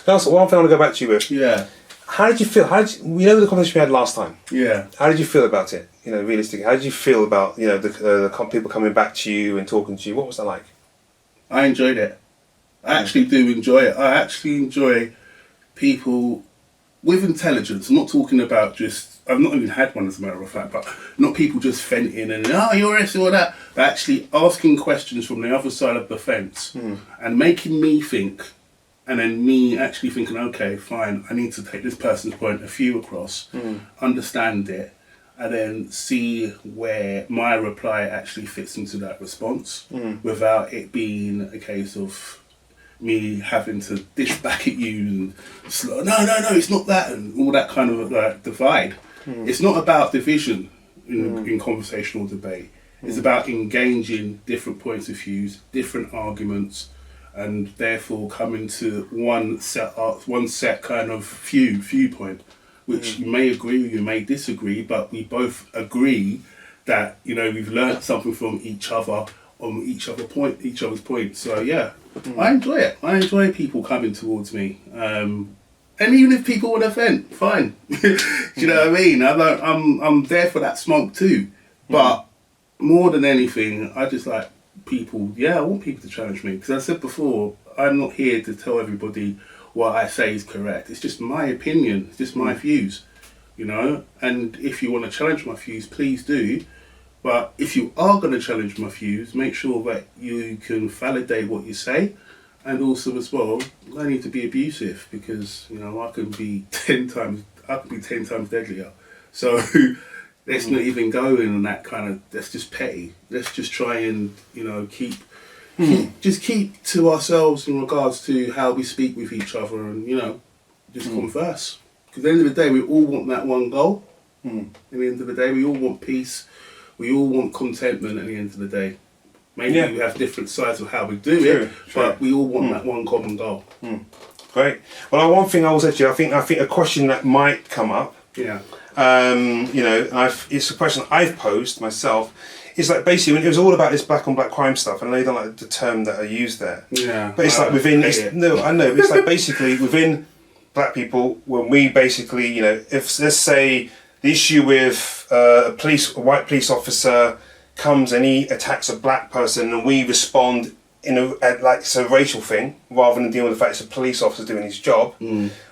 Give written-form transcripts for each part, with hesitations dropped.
That's one thing I want to go back to you with. Yeah. How did you feel? The conversation we had last time? Yeah. How did you feel about it? Realistically, how did you feel about the people coming back to you and talking to you? What was that like? I enjoyed it. I actually do enjoy it. I actually enjoy people with intelligence. I'm not talking about just, I've not even had one as a matter of fact, but not people just venting and, you're this or that, but actually asking questions from the other side of the fence and making me think, and then me actually thinking, okay, fine, I need to take this person's point of view across, understand it, and then see where my reply actually fits into that response without it being a case of me having to dish back at you and no, it's not that, and all that kind of like divide. It's not about division in conversational debate. It's about engaging different points of views, different arguments, and therefore coming to one set kind of viewpoint, which you may agree, you may disagree, but we both agree that we've learned something from each other on each other's point. So yeah, I enjoy it. I enjoy people coming towards me, and even if people want to vent, fine. Do you know what I mean? I'm there for that smoke too, but more than anything, I just like people. Yeah, I want people to challenge me, because I said before, I'm not here to tell everybody what I say is correct. It's just my opinion. It's just my views, And if you want to challenge my views, please do. But if you are going to challenge my views, make sure that you can validate what you say, and also as well, I need to be abusive, because I can be 10 times deadlier. So let's not even go in that kind of. That's just petty. Let's just try and keep to ourselves in regards to how we speak with each other, and just converse. Because at the end of the day, we all want that one goal. At the end of the day, we all want peace. We all want contentment. At the end of the day, maybe we have different sides of how we do it, but we all want that one common goal. Great. Well, one thing I will say to you, I think a question that might come up. Yeah. It's a question I've posed myself. It's like basically when it was all about this black on black crime stuff, and I know you don't like the term that I use there. Yeah. But it's like within. I know. It's like basically within black people, when we basically, if let's say the issue with a white police officer comes and he attacks a black person, and we respond like it's a racial thing rather than dealing with the fact it's a police officer doing his job.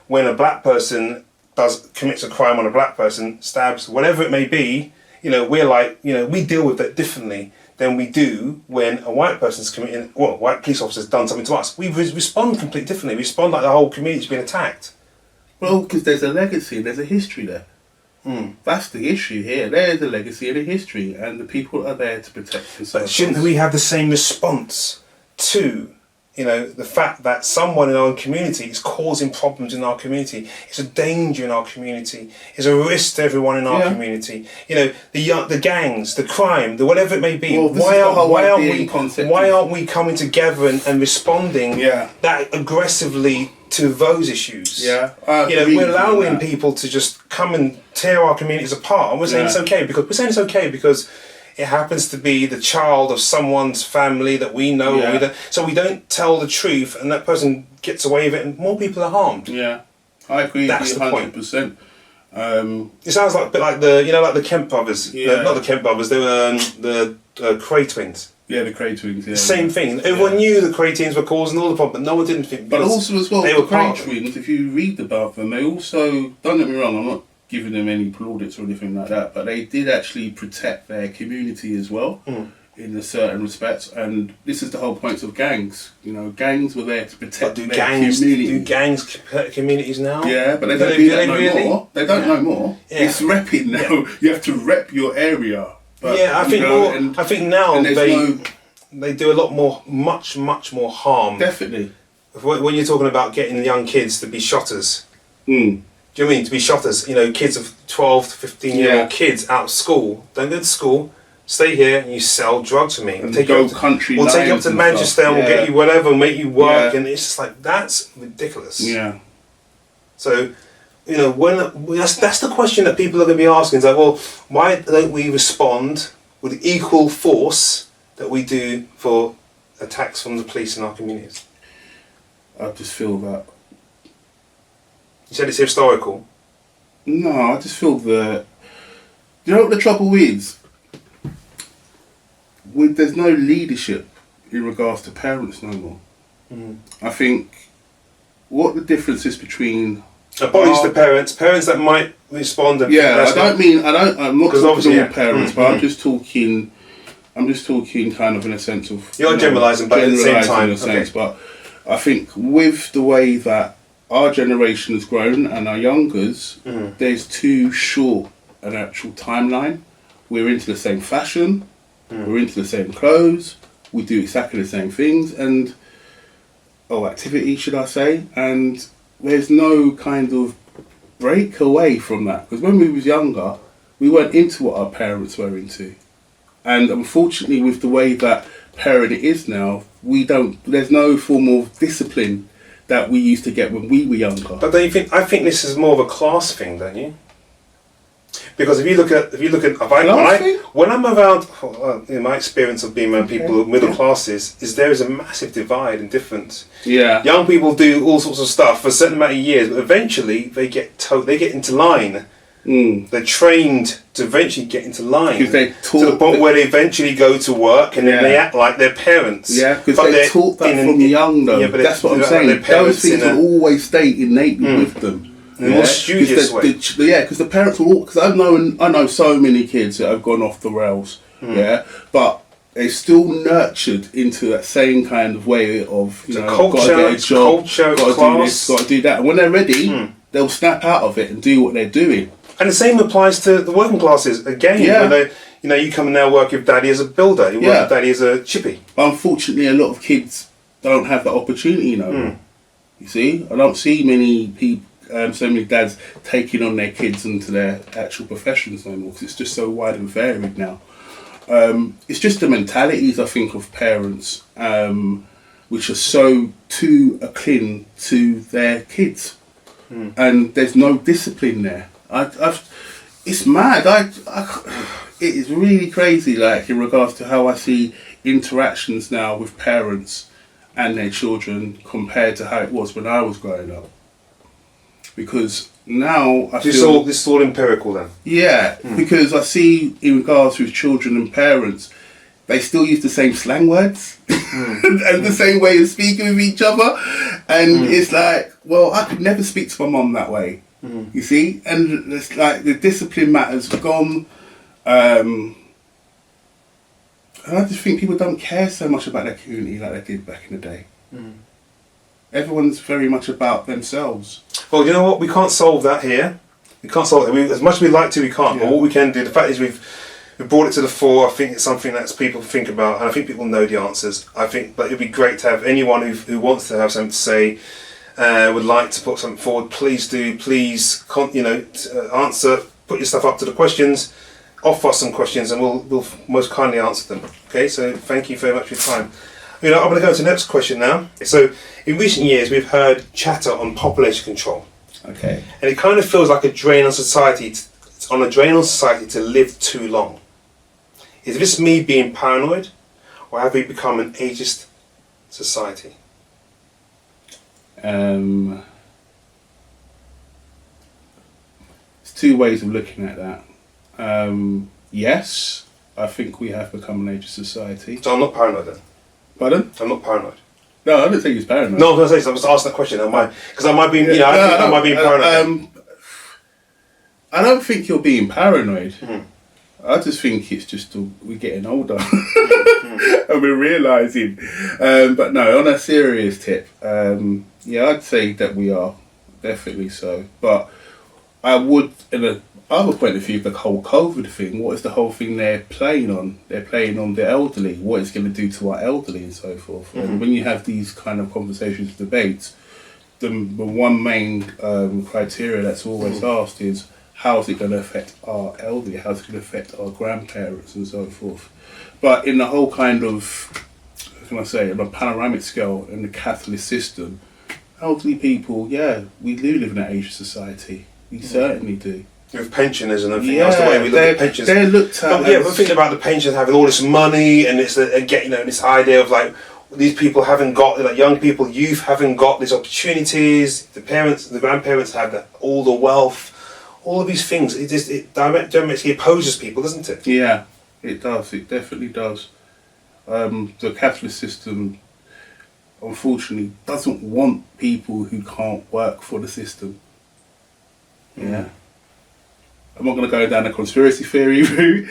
When a black person commits a crime on a black person, stabs, whatever it may be, we're like, we deal with that differently than we do when a white person's committing, a white police officer's done something to us. We respond completely differently. We respond like the whole community's been attacked. Well, because there's a legacy, there's a history there. That's the issue here. There's a legacy and a history, and the people are there to protect themselves. But shouldn't we have the same response to, the fact that someone in our community is causing problems in our community? It's a danger in our community. It's a risk to everyone in our community. The gangs, the crime, the whatever it may be. Well, why aren't we coming together and responding that aggressively to those issues? We're allowing people to just come and tear our communities apart, and we're saying it's okay because it happens to be the child of someone's family that we know. So we don't tell the truth, and that person gets away with it, and more people are harmed. Yeah, I agree. That's with the 100%. It sounds like a bit like the Kemp brothers. Not the Kemp brothers. They were the Cray twins. Yeah, the Cray twins. Yeah, Same thing. Everyone knew the Cray twins were causing all the problem, but no one didn't think. But also as well, the Cray twins. If you read about them, they also, don't get me wrong, I'm not giving them any plaudits or anything like that, but they did actually protect their community as well in a certain respects, and this is the whole point of gangs. Gangs were there to protect their community. Do gangs protect communities now? Yeah, but they don't do that no more. They don't no more. Yeah. It's repping now. Yeah. You have to rep your area. But, I think now they do a lot more, much more harm. Definitely. When you're talking about getting young kids to be shotters. Do you know what I mean? To be shotters, kids of 12 to 15-year-old kids out of school, don't go to school, stay here and you sell drugs for me. And take you up to Manchester and we'll get you whatever, make you work, and it's just like, that's ridiculous. Yeah. So, that's the question that people are going to be asking. It's like, well, why don't we respond with equal force that we do for attacks from the police in our communities? I just feel that You said it's historical. No, I just feel that. You know what the trouble is? There's no leadership in regards to parents no more. I think what the difference is between apologies to parents that might respond. And I'm not talking obviously all parents, but I'm just talking kind of in a sense of you're generalising, but at the same time, in a sense. But I think with the way that our generation has grown and our youngers, there's too short an actual timeline. We're into the same fashion, we're into the same clothes, we do exactly the same things activity, should I say, and there's no kind of break away from that. Because when we was younger, we weren't into what our parents were into. And unfortunately, with the way that parenting is now, there's no form of discipline that we used to get when we were younger. But don't you think? I think this is more of a class thing, don't you? Because if you look at when I'm around, in my experience of being around people middle classes, is there is a massive divide and difference. Yeah, young people do all sorts of stuff for a certain amount of years, but eventually they get into line. They're trained to eventually get into line to the point where they eventually go to work and then they act like their parents. Yeah, because they're taught that from young though. Yeah, but that's what I'm saying. Those things will always stay innately with them. In a more studious way. Because the parents will. Because I know so many kids that have gone off the rails. Yeah, but they're still nurtured into that same kind of way of got to get a job, got to do this, got to do that. And when they're ready, they'll snap out of it and do what they're doing. And the same applies to the working classes again. Yeah. When you come and now work with daddy as a builder, you work with daddy as a chippy. Unfortunately, a lot of kids don't have that opportunity now. You see, I don't see many people. So many dads taking on their kids into their actual professions no more because it's just so wide and varied now. It's just the mentalities, I think, of parents which are so too akin to their kids, and there's no discipline there. It's mad. It is really crazy, like in regards to how I see interactions now with parents and their children compared to how it was when I was growing up. Because now this is all empirical then. Yeah, because I see in regards with children and parents, they still use the same slang words and the same way of speaking with each other, and it's like, well, I could never speak to my mum that way. You see, and it's like the discipline matters gone. And I just think people don't care so much about their community like they did back in the day. Everyone's very much about themselves. Well, you know what? We can't solve that here. We can't solve it. As much as we'd like to, we can't. But what we can do, the fact is we've brought it to the fore. I think it's something that people think about, and I think people know the answers. I think that it would be great to have anyone who wants to have something to say, would like to put something forward. Please do. Please, answer. Put your stuff up to the questions. Offer us some questions, and we'll most kindly answer them. Okay. So thank you very much for your time. I'm going to go to the next question now. So, in recent years, we've heard chatter on population control. Okay. And it kind of feels like a drain on society. It's on a drain on society to live too long. Is this me being paranoid, or have we become an ageist society? There's two ways of looking at that. Yes, I think we have become an ageist society. So I'm not paranoid then. Pardon? I'm not paranoid. No, I don't think he's paranoid. No, I was going to say, I was asking that question. Because I might be, I might be paranoid. I don't think you're being paranoid. I just think it's just we're getting older and we're realising. But no, on a serious tip, I'd say that we are definitely so. But I would, in a other point of view, the whole COVID thing, what is the whole thing they're playing on? They're playing on the elderly, what it's going to do to our elderly and so forth. And when you have these kind of conversations, debates, the one main criteria that's always asked is, how is it going to affect our elderly? How is it going to affect our grandparents and so forth? But in the whole kind of, how can I say, on a panoramic scale in the capitalist system, elderly people, we do live in an ageist society. We certainly do. With pensioners and everything else, the way we look at pensions. They're looked at. But we're thinking about the pensioners having all this money and it's this idea of like these people haven't got, like young people, youth haven't got these opportunities. The parents, the grandparents have all the wealth, all of these things. It directly opposes people, doesn't it? Yeah, it does. It definitely does. The capitalist system, unfortunately, doesn't want people who can't work for the system. Yeah. I'm not going to go down a conspiracy theory route,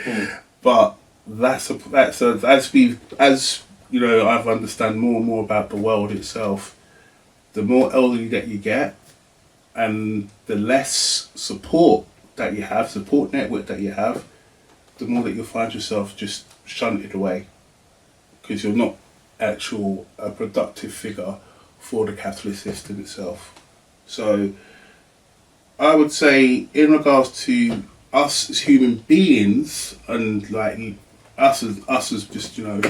but as you know, I've understand more and more about the world itself. The more elderly that you get, and the less support that you have, support network that you have, the more that you'll find yourself just shunted away, because you're not a productive figure for the capitalist system itself. So I would say, in regards to us as human beings, and like us as just, you know,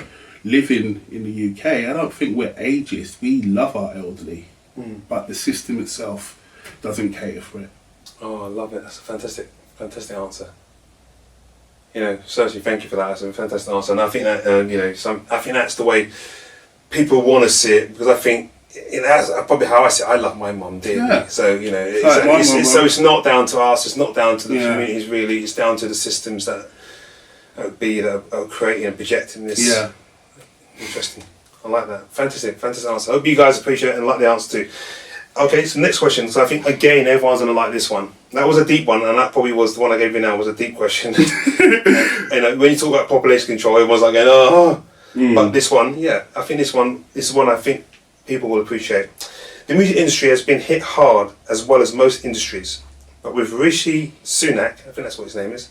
living in the UK, I don't think we're ageist. We love our elderly, but the system itself doesn't cater for it. Oh, I love it. That's a fantastic answer. You know, certainly, thank you for that. That's a fantastic answer, and I think that I think that's the way people want to see it, because I think that's probably how I see it. I love my mum dearly, so you know, so it's not down to us. It's not down to the communities really. It's down to the systems that are creating and projecting this. Yeah, interesting. I like that. Fantastic answer. I hope you guys appreciate it and like the answer too. Okay, so next question. So I think again everyone's gonna like this one. That was a deep one, and that probably was the one I gave you now was a deep question. You know, when you talk about population control, everyone's like going, oh. But this one, I think this is one I think people will appreciate. The music industry has been hit hard, as well as most industries. But with Rishi Sunak, I think that's what his name is,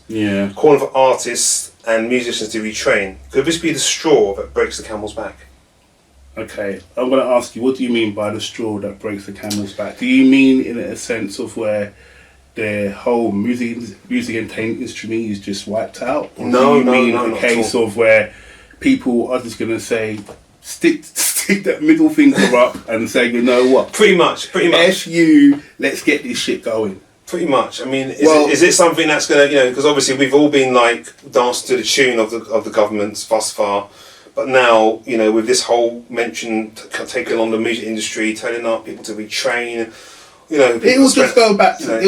calling for artists and musicians to retrain, could this be the straw that breaks the camel's back? Okay, I'm going to ask you, what do you mean by the straw that breaks the camel's back? Do you mean in a sense of where the whole music entertainment industry is just wiped out? Or do you mean a case of where people are just going to say, stick that middle finger up and say, you know what? Pretty much. F you, let's get this shit going. Pretty much. I mean, is it something that's going to, you know, because obviously we've all been like dancing to the tune of the governments thus far, but now, you know, with this whole mention taking on the music industry, telling our people to retrain, you know, it will just go back to the,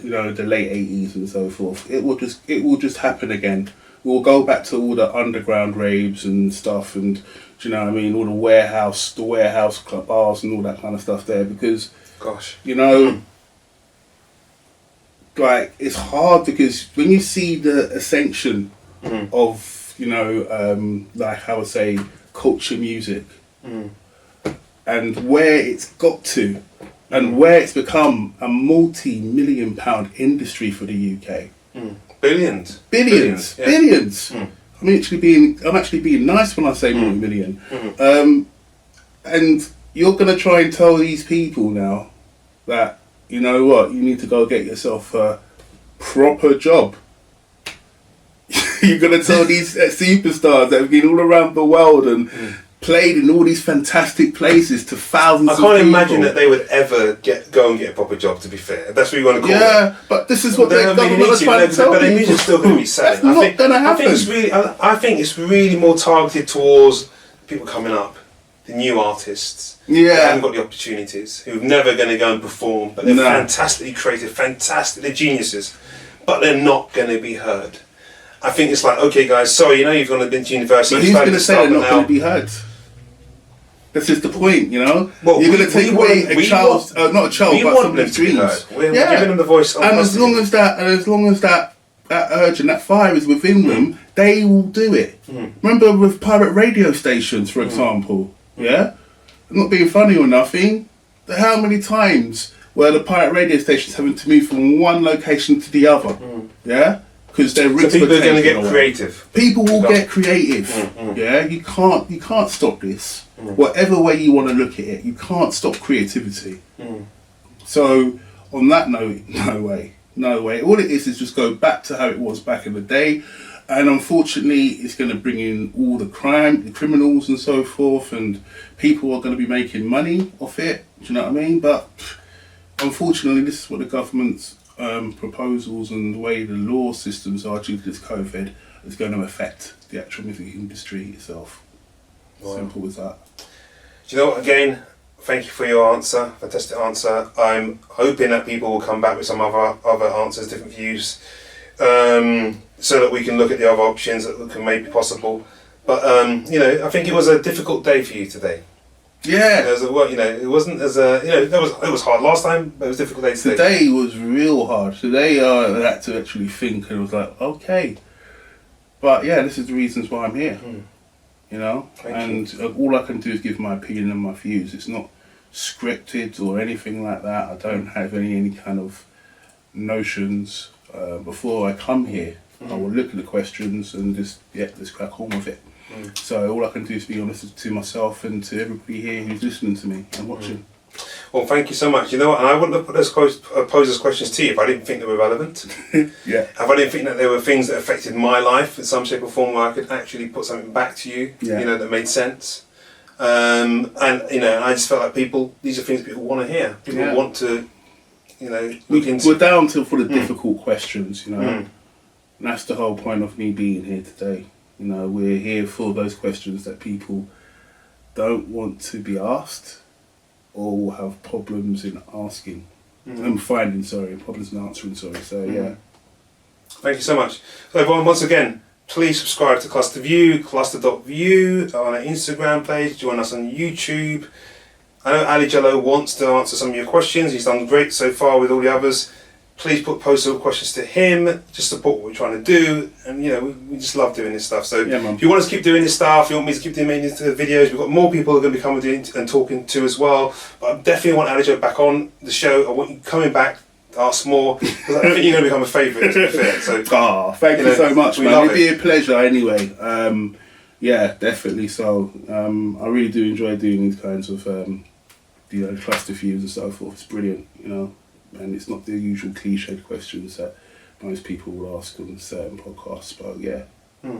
you know, the late 80s and so forth. It will just happen again. We'll go back to all the underground raves and stuff, and do you know what I mean, all the warehouse club bars and all that kind of stuff there, because you know, like, it's hard, because when you see the ascension of, you know, like I would say, culture music, and where it's got to, and where it's become a multi-million pound industry for the UK. Billions. I'm actually being nice when I say multi-million. And you're gonna try and tell these people now that, you know what, you need to go get yourself a proper job. You're gonna tell these superstars that have been all around the world and played in all these fantastic places to thousands of people. I can't imagine that they would ever go and get a proper job, to be fair. If that's what you want to call it. Yeah, but this is what the government is trying to tell people. But the music's still going to be selling. That's not going to happen. I think it's really more targeted towards people coming up, the new artists who haven't got the opportunities, who are never going to go and perform, but they're fantastically creative, they're geniuses, but they're not going to be heard. I think it's like, okay guys, sorry, you know you've gone to university. But who's going to say they're not going to be heard? This is the point, you know. Well, you're going to take away a child's, not a child, but somebody's dreams. We're giving them the voice. And as long as that urge and that fire is within them, they will do it. Remember with pirate radio stations, for example. Yeah, I'm not being funny or nothing. How many times were the pirate radio stations having to move from one location to the other? Yeah. Because they're people are going to get creative. People will get creative. Yeah, you can't stop this. Whatever way you want to look at it, you can't stop creativity. So on that note, no way. All it is just go back to how it was back in the day, and unfortunately, it's going to bring in all the crime, the criminals, and so forth, and people are going to be making money off it. Do you know what I mean? But unfortunately, this is what the government's proposals and the way the law systems are due to this COVID is going to affect the actual music industry itself. Wow. Simple as that. Do you know what? Again, thank you for your answer. Fantastic answer. I'm hoping that people will come back with some other answers, different views, so that we can look at the other options that can maybe be possible. But I think it was a difficult day for you today. Yeah. It wasn't as it was hard last time, but it was a difficult day today. Today was real hard. Today I had to actually think, and it was like, okay. But yeah, this is the reasons why I'm here. Thank you. All I can do is give my opinion and my views. It's not scripted or anything like that. I don't have any kind of notions. Before I come here, I will look at the questions and just crack on with it. So all I can do is be honest to myself and to everybody here who's listening to me and watching. Well, thank you so much. You know what? And I wouldn't have posed those questions to you if I didn't think they were relevant. Yeah. If I didn't think that there were things that affected my life in some shape or form where I could actually put something back to you, that made sense. And I just felt like these are things people want to hear. People want to, look into. We're down for the difficult questions, And that's the whole point of me being here today. We're here for those questions that people don't want to be asked or will have problems in asking. Problems in answering, So, yeah. Thank you so much. So, everyone, once again, please subscribe to Cluster.view, cluster.view on our Instagram page, join us on YouTube. I know Alie Jalloh wants to answer some of your questions. He's done great so far with all the others. Please post all questions to him. Just support what we're trying to do, and we just love doing this stuff. So if you want us to keep doing this stuff, you want me to keep doing these videos, we've got more people who are going to be coming and talking to as well. But I definitely want Alie Jalloh back on the show. I want you coming back to ask more, because I think you're going to become a favourite. To be fair. So thank you so much, man. It'd be a pleasure anyway. Yeah, definitely. So I really do enjoy doing these kinds of cluster views and so forth. It's brilliant, and it's not the usual cliched questions that most people will ask on certain podcasts, but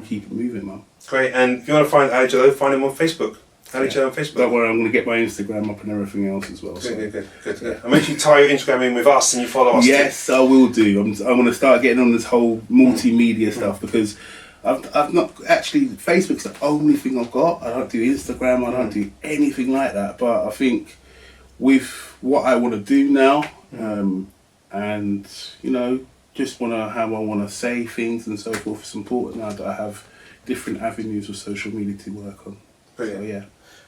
keep it moving, man. Great. And if you want to find Alie Jalloh, find him on Facebook. Alie Jalloh on Facebook. Don't worry, I'm going to get my Instagram up and everything else as well. Good. Yeah. And make sure you tie your Instagram in with us and you follow us. Yes, too. I will do. I'm going to start getting on this whole multimedia stuff, because I've not actually, Facebook's the only thing I've got. I don't do Instagram, I don't do anything like that, but I think with what I want to do now, and just how I want to say things and so forth, it's important now that I have different avenues of social media to work on. Brilliant. So yeah.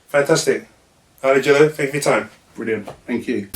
Fantastic. Alie Jalloh, thank you for your time. Brilliant. Thank you.